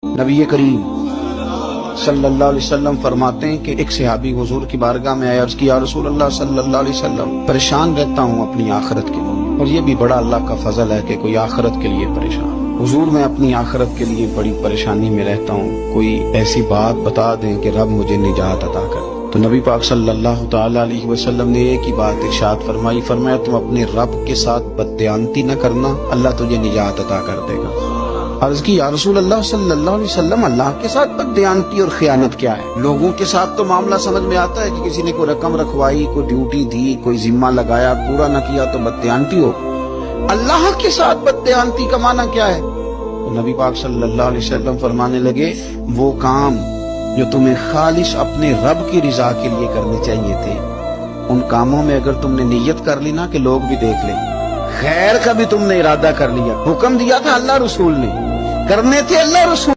نبی کریم صلی اللہ علیہ وسلم فرماتے ہیں کہ ایک صحابی حضور کی بارگاہ میں آیا، عرض کی یا رسول اللہ صلی اللہ علیہ وسلم پریشان رہتا ہوں اپنی آخرت کے لیے، اور یہ بھی بڑا اللہ کا فضل ہے کہ کوئی آخرت کے لیے پریشان۔ حضور میں اپنی آخرت کے لیے بڑی پریشانی میں رہتا ہوں، کوئی ایسی بات بتا دیں کہ رب مجھے نجات عطا کر۔ تو نبی پاک صلی اللہ تعالی علیہ وسلم نے ایک ہی بات ارشاد فرمائی، فرمایا تم اپنے رب کے ساتھ بددیانتی نہ کرنا، اللہ تجھے نجات عطا کر دے گا۔ عرض کی یا رسول اللہ صلی اللہ علیہ وسلم اللہ کے ساتھ بددیانتی اور خیانت کیا ہے؟ لوگوں کے ساتھ تو معاملہ سمجھ میں آتا ہے کہ کسی نے کوئی رقم رکھوائی، کوئی ڈیوٹی دی، کوئی ذمہ لگایا، پورا نہ کیا تو بددیانتی ہو۔ اللہ کے ساتھ بددیانتی کا معنی کیا ہے؟ تو نبی پاک صلی اللہ علیہ وسلم فرمانے لگے وہ کام جو تمہیں خالص اپنے رب کی رضا کے لیے کرنے چاہیے تھے، ان کاموں میں اگر تم نے نیت کر لی نا کہ لوگ بھی دیکھ لیں، خیر کا بھی تم نے ارادہ کر لیا، حکم دیا تھا اللہ رسول نے، کرنے تھے اللہ رسول